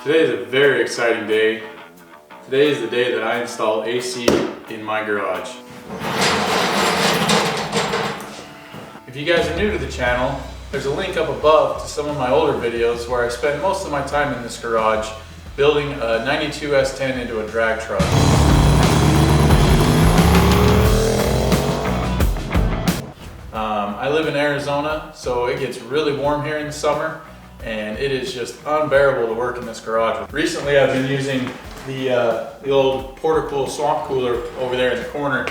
Today is a very exciting day. Today is the day that I install AC in my garage. If you guys are new to the channel, there's a link up above to some of my older videos where I spent most of my time in this garage building a 92 S10 into a drag truck. I live in Arizona, so it gets really warm here in the summer, and it is just unbearable to work in this garage. Recently I've been using the old MrCool swamp cooler over there in the corner,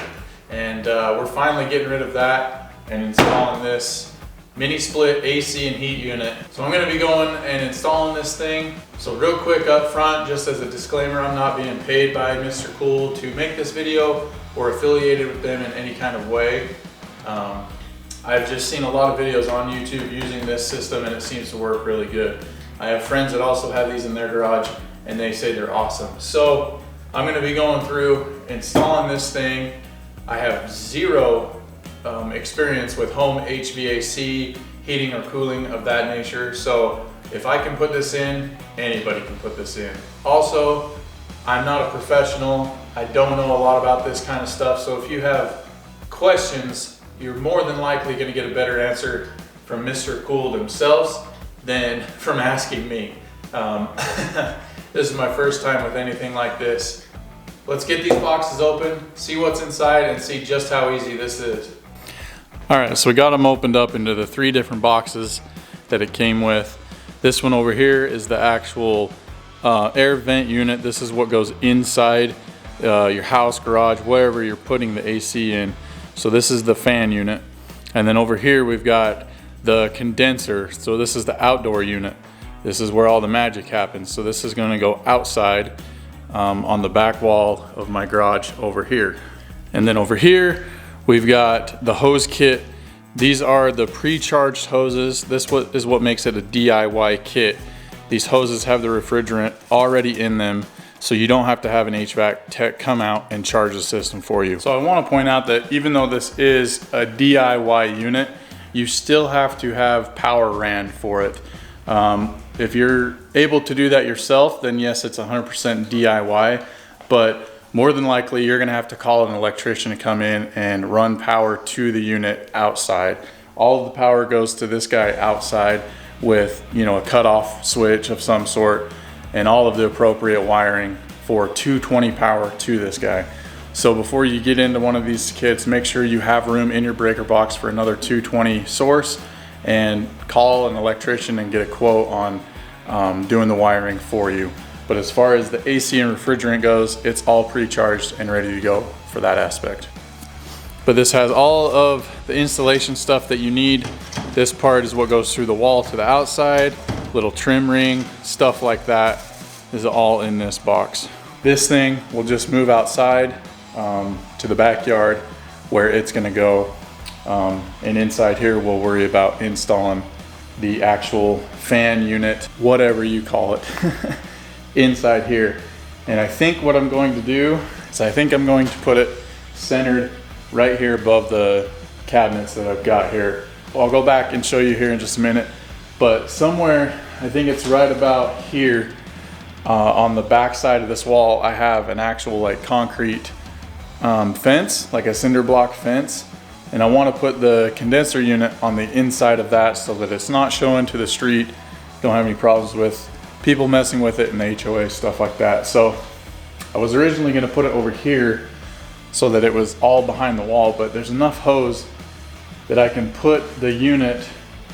and we're finally getting rid of that and installing this Minisplit AC and heat unit. So I'm going to be going and installing this thing. So real quick up front, just as a disclaimer, I'm not being paid by MrCool to make this video or affiliated with them in any kind of way. I've just seen a lot of videos on YouTube using this system and it seems to work really good. I have friends that also have these in their garage and they say they're awesome. So I'm going to be going through installing this thing. I have zero experience with home HVAC, heating or cooling of that nature. So if I can put this in, anybody can put this in. Also, I'm not a professional. I don't know a lot about this kind of stuff. So if you have questions, you're more than likely going to get a better answer from MrCool themselves than from asking me. This is my first time with anything like this. Let's get these boxes open, see what's inside, and see just how easy this is. All right, so we got them opened up into the 3 different boxes that it came with. This one over here is the actual air vent unit. This is what goes inside your house, garage, wherever you're putting the AC in. So this is the fan unit. And then over here we've got the condenser. So this is the outdoor unit. This is where all the magic happens. So this is going to go outside on the back wall of my garage over here. And then over here we've got the hose kit. These are the pre-charged hoses. This is what makes it a DIY kit. These hoses have the refrigerant already in them, so you don't have to have an HVAC tech come out and charge the system for you. So I want to point out that even though this is a DIY unit, you still have to have power ran for it. If you're able to do that yourself, then yes, it's 100% DIY, but more than likely you're gonna have to call an electrician to come in and run power to the unit outside. All of the power goes to this guy outside with, you know, a cutoff switch of some sort and all of the appropriate wiring for 220 power to this guy. So before you get into one of these kits, make sure you have room in your breaker box for another 220 source and call an electrician and get a quote on doing the wiring for you. But as far as the AC and refrigerant goes, it's all pre-charged and ready to go for that aspect. But this has all of the installation stuff that you need. This part is what goes through the wall to the outside, little trim ring, stuff like that is all in this box. This thing will just move outside to the backyard where it's gonna go. And inside here, we'll worry about installing the actual fan unit, whatever you call it, inside here. And I think what I'm going to do is I think I'm going to put it centered right here above the cabinets that I've got here. Well, I'll go back and show you here in just a minute, but somewhere, I think it's right about here on the back side of this wall, I have an actual like concrete fence, like a cinder block fence. And I want to put the condenser unit on the inside of that so that it's not showing to the street. Don't have any problems with people messing with it in the HOA, stuff like that. So I was originally going to put it over here so that it was all behind the wall, but there's enough hose that I can put the unit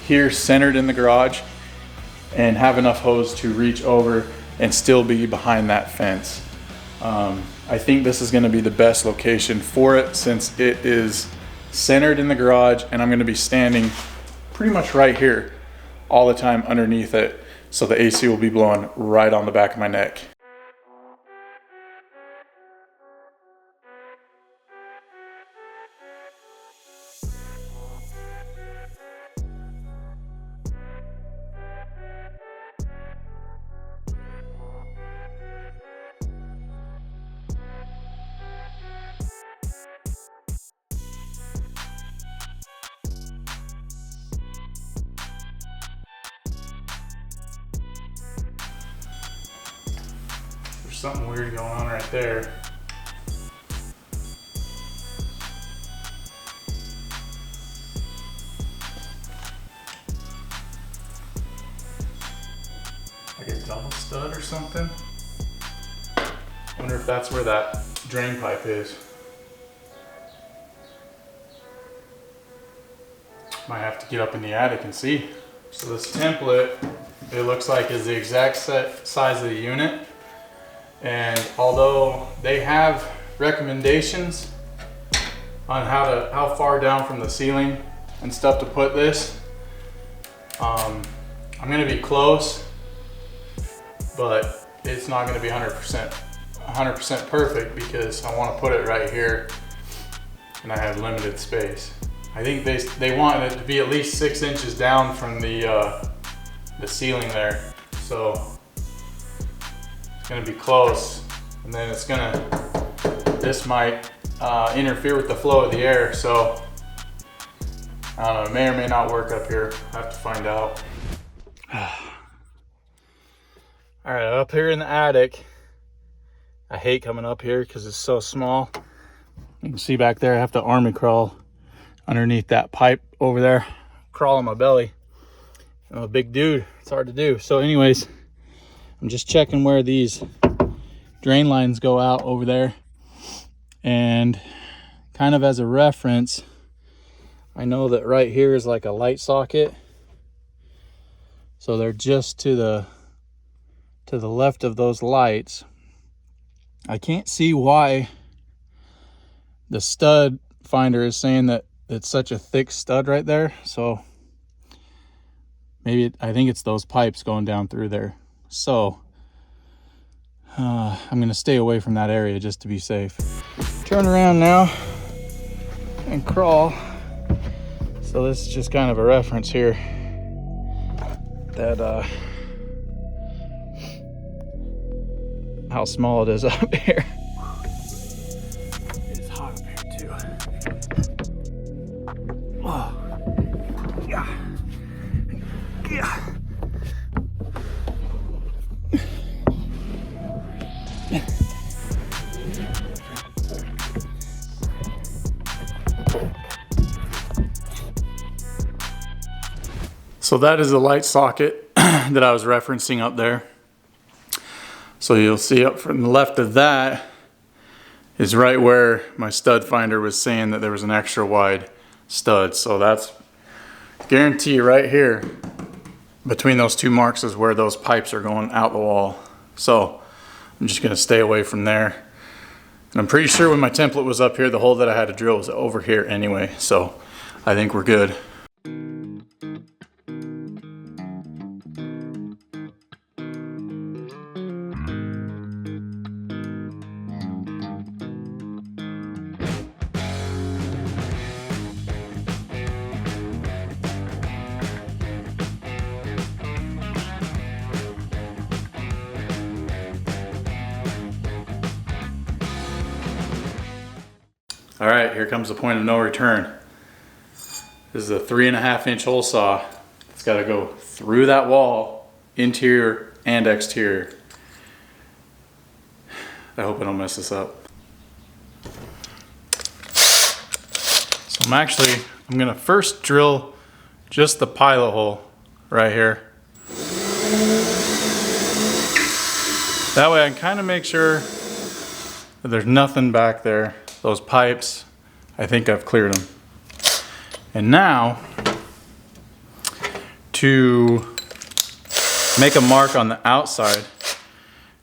here centered in the garage and have enough hose to reach over and still be behind that fence. I think this is going to be the best location for it since it is centered in the garage, and I'm going to be standing pretty much right here all the time underneath it, so the AC will be blowing right on the back of my neck. There's something weird going on right there. Like a double stud or something. Wonder if that's where that drain pipe is. Might have to get up in the attic and see. So this template, it looks like is the exact size of the unit. And although they have recommendations on how far down from the ceiling and stuff to put this, I'm gonna be close, but it's not gonna be 100% perfect because I want to put it right here and I have limited space. I think they want it to be at least 6 inches down from the ceiling there. So it's gonna be close, and then this might interfere with the flow of the air. So I don't know, it may or may not work up here. I have to find out. All right, up here in the attic, I hate coming up here because it's so small. You can see back there, I have to army crawl underneath that pipe over there, crawl on my belly. I'm a big dude, it's hard to do. So anyways, I'm just checking where these drain lines go out over there. And kind of as a reference, I know that right here is like a light socket. So they're just to the left of those lights. I can't see why the stud finder is saying that it's such a thick stud right there. So maybe I think it's those pipes going down through there. So I'm gonna stay away from that area just to be safe. Turn around now and crawl. So this is just kind of a reference here that how small it is up here. It's hot up here too. Oh, yeah. Yeah. So that is the light socket that I was referencing up there. So you'll see up from the left of that is right where my stud finder was saying that there was an extra wide stud. So that's guarantee right here between those two marks is where those pipes are going out the wall. So I'm just gonna stay away from there. And I'm pretty sure when my template was up here, the hole that I had to drill was over here anyway. So I think we're good. All right, here comes the point of no return. This is a 3.5 inch hole saw. It's got to go through that wall, interior and exterior. I hope I don't mess this up. So I'm gonna first drill just the pilot hole right here. That way I can kind of make sure that there's nothing back there. Those pipes, I think I've cleared them. And now, to make a mark on the outside,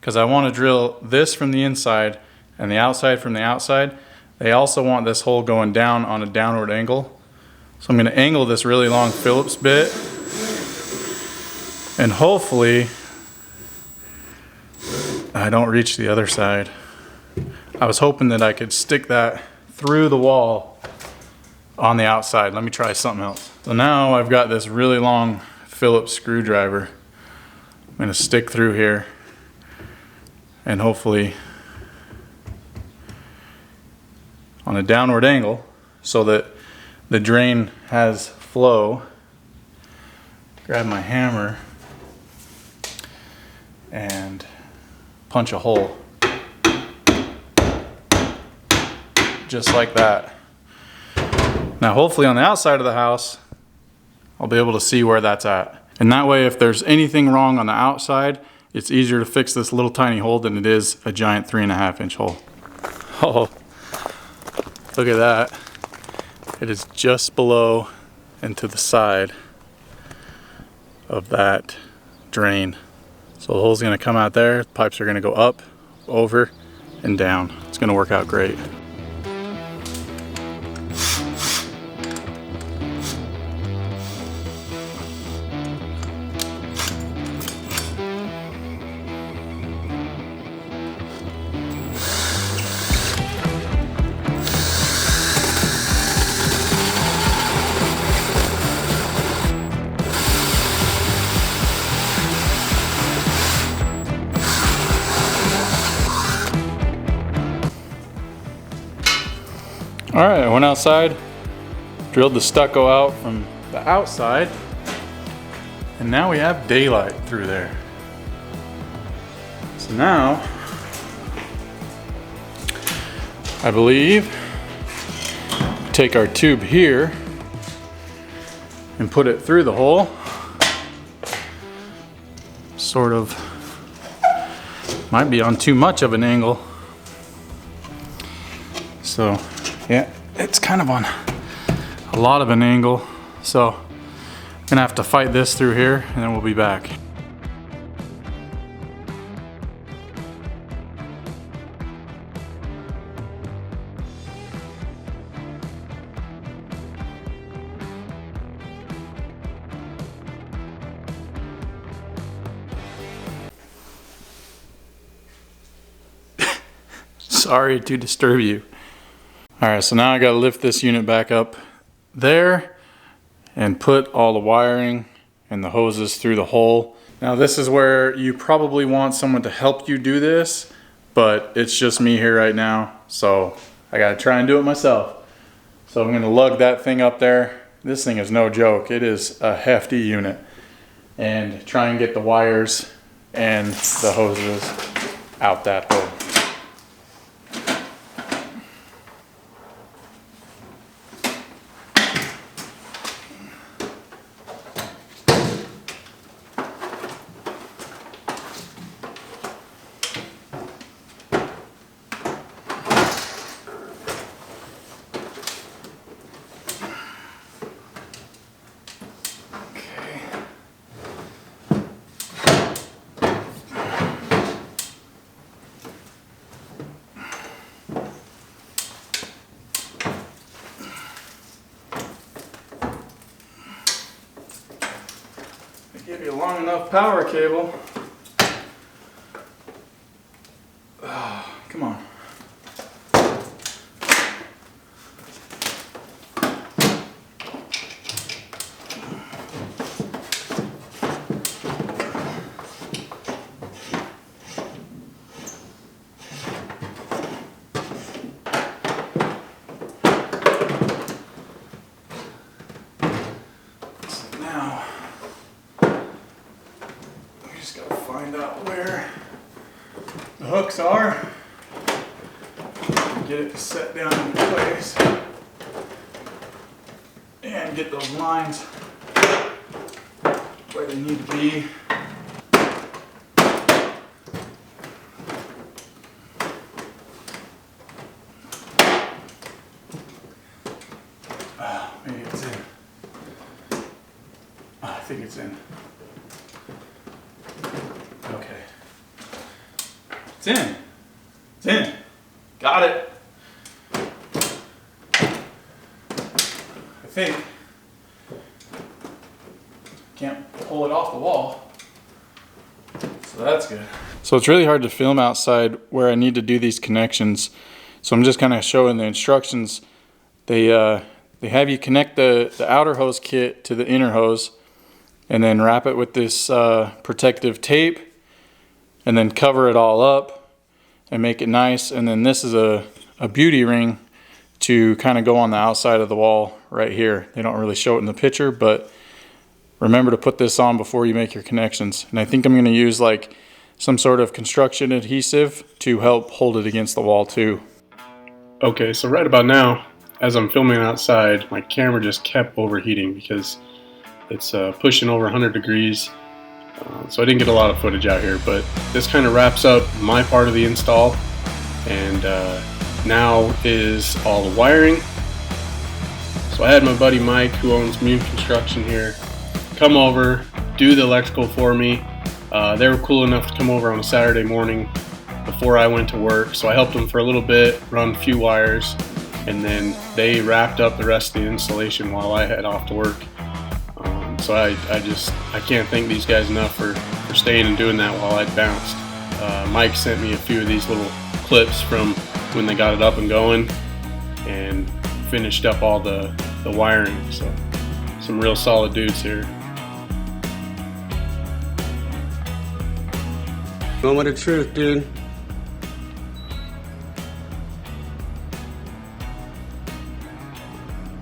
because I want to drill this from the inside and the outside from the outside, they also want this hole going down on a downward angle. So I'm going to angle this really long Phillips bit, and hopefully I don't reach the other side. I was hoping that I could stick that through the wall on the outside. Let me try something else. So now I've got this really long Phillips screwdriver. I'm gonna stick through here and hopefully on a downward angle so that the drain has flow. Grab my hammer and punch a hole just like that. Now hopefully on the outside of the house, I'll be able to see where that's at. And that way, if there's anything wrong on the outside, it's easier to fix this little tiny hole than it is a giant 3.5 inch hole. Oh, look at that. It is just below and to the side of that drain. So the hole's gonna come out there, the pipes are gonna go up, over, and down. It's gonna work out great. All right, I went outside, drilled the stucco out from the outside, and now we have daylight through there. So now, I believe, take our tube here and put it through the hole. Sort of, might be on too much of an angle. So, yeah, it's kind of on a lot of an angle. So I'm gonna have to fight this through here and then we'll be back. Sorry to disturb you. All right, so now I gotta lift this unit back up there and put all the wiring and the hoses through the hole. Now this is where you probably want someone to help you do this, but it's just me here right now, so I gotta try and do it myself. So I'm gonna lug that thing up there. This thing is no joke. It is a hefty unit. And try and get the wires and the hoses out that hole. Give you a long enough power cable. Oh, come on. So now just gotta find out where the hooks are, get it set down in place, and get those lines where they need to be. Maybe it's in. I think it's in. Okay. It's in. It's in. Got it. I think. Can't pull it off the wall. So that's good. So it's really hard to film outside where I need to do these connections. So I'm just kind of showing the instructions. They have you connect the outer hose kit to the inner hose and then wrap it with this protective tape and then cover it all up and make it nice. And then this is a beauty ring to kind of go on the outside of the wall right here. They don't really show it in the picture, but remember to put this on before you make your connections. And I think I'm going to use like some sort of construction adhesive to help hold it against the wall too. Okay, so right about now, as I'm filming outside, my camera just kept overheating because it's pushing over 100 degrees. So I didn't get a lot of footage out here, but this kind of wraps up my part of the install. And now is all the wiring. So I had my buddy Mike, who owns Mune Construction here, come over, do the electrical for me. They were cool enough to come over on a Saturday morning before I went to work, so I helped them for a little bit, run a few wires, and then they wrapped up the rest of the installation while I head off to work. So I can't thank these guys enough for staying and doing that while I bounced. Mike sent me a few of these little clips from when they got it up and going, and finished up all the wiring. So some real solid dudes here. Moment of truth, dude.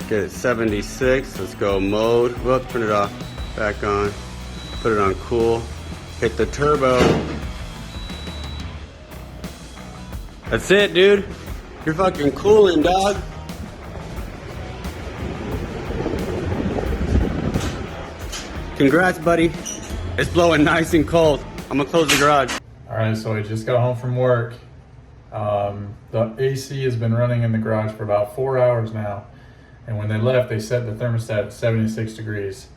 Get it 76. Let's go mode. Whoops, turn it off. Back on. Put it on cool. Hit the turbo. That's it, dude. You're fucking cooling, dog. Congrats, buddy. It's blowing nice and cold. I'm gonna close the garage. All right, so I just got home from work. The AC has been running in the garage for about 4 hours now. And when they left, they set the thermostat at 76 degrees.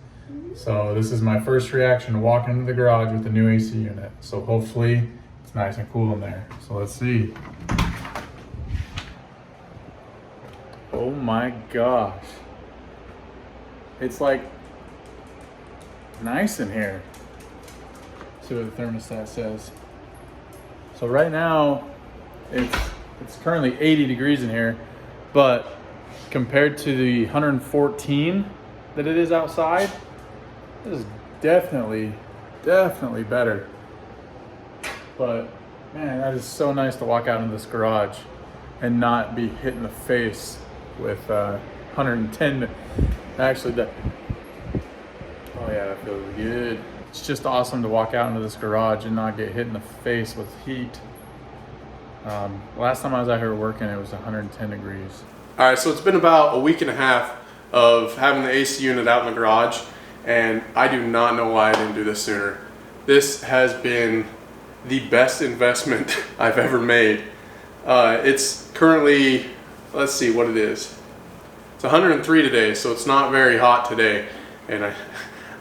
So this is my first reaction to walking into the garage with the new AC unit. So hopefully it's nice and cool in there. So let's see. Oh my gosh. It's like nice in here. Let's see what the thermostat says. So right now it's currently 80 degrees in here, but compared to the 114 that it is outside, this is definitely better. But man, that is so nice to walk out into this garage and not be hit in the face with 110. Actually, oh yeah, that feels good. It's just awesome to walk out into this garage and not get hit in the face with heat. Last time I was out here working, it was 110 degrees. All right, so it's been about a week and a half of having the AC unit out in the garage, and I do not know why I didn't do this sooner. This has been the best investment I've ever made. It's currently, let's see what it is. It's 103 today, so it's not very hot today. And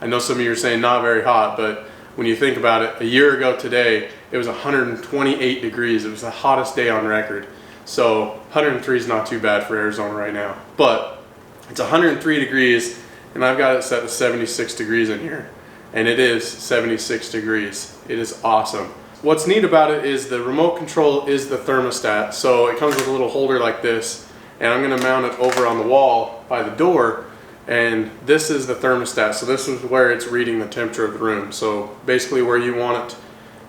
I know some of you are saying not very hot, but when you think about it, a year ago today, it was 128 degrees. It was the hottest day on record. So 103 is not too bad for Arizona right now. But it's 103 degrees, and I've got it set to 76 degrees in here. And it is 76 degrees. It is awesome. What's neat about it is the remote control is the thermostat. So it comes with a little holder like this, and I'm gonna mount it over on the wall by the door, and this is the thermostat. So this is where it's reading the temperature of the room. So basically where you want it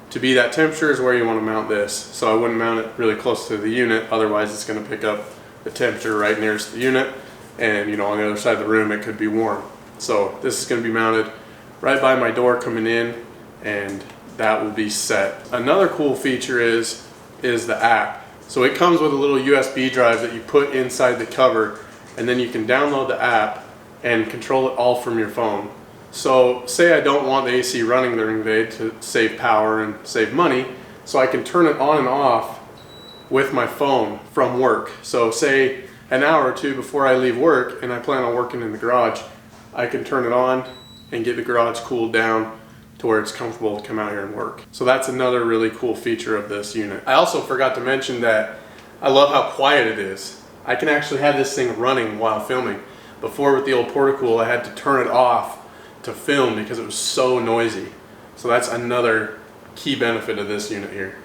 to be, that temperature is where you want to mount this. So I wouldn't mount it really close to the unit, otherwise it's going to pick up the temperature right nearest the unit, and you know, on the other side of the room it could be warm. So this is going to be mounted right by my door coming in, and that will be set. Another cool feature is the app. So it comes with a little USB drive that you put inside the cover, and then you can download the app and control it all from your phone. So say I don't want the AC running during the day to save power and save money, so I can turn it on and off with my phone from work. So say an hour or two before I leave work and I plan on working in the garage, I can turn it on and get the garage cooled down to where it's comfortable to come out here and work. So that's another really cool feature of this unit. I also forgot to mention that I love how quiet it is. I can actually have this thing running while filming. Before with the old Portacool, I had to turn it off to film because it was so noisy. So that's another key benefit of this unit here.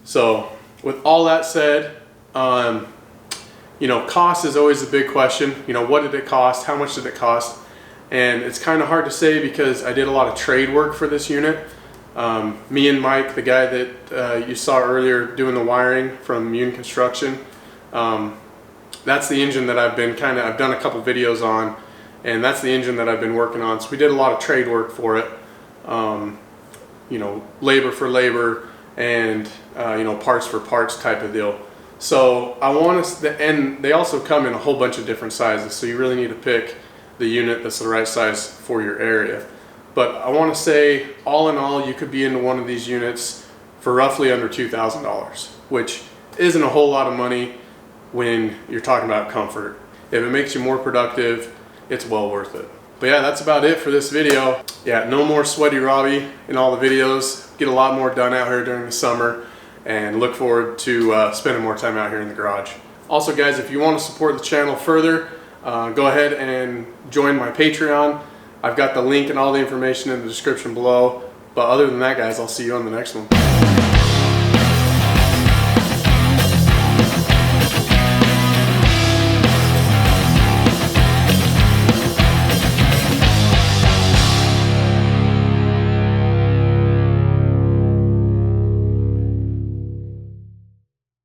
So with all that said, you know, cost is always a big question. You know, what did it cost? How much did it cost? And it's kind of hard to say because I did a lot of trade work for this unit. Me and Mike, the guy that you saw earlier doing the wiring from Mune Construction, that's the engine that I've done a couple videos on, and that's the engine that I've been working on. So we did a lot of trade work for it, you know, labor for labor and you know, parts for parts type of deal. So I want to, and they also come in a whole bunch of different sizes, so you really need to pick the unit that's the right size for your area. But I want to say, all in all, you could be into one of these units for roughly under $2,000, which isn't a whole lot of money when you're talking about comfort. If it makes you more productive, it's well worth it. But yeah, that's about it for this video. Yeah, no more sweaty Robbie in all the videos. Get a lot more done out here during the summer, and look forward to spending more time out here in the garage. Also guys, if you want to support the channel further, go ahead and join my Patreon. I've got the link and all the information in the description below. But other than that guys, I'll see you on the next one.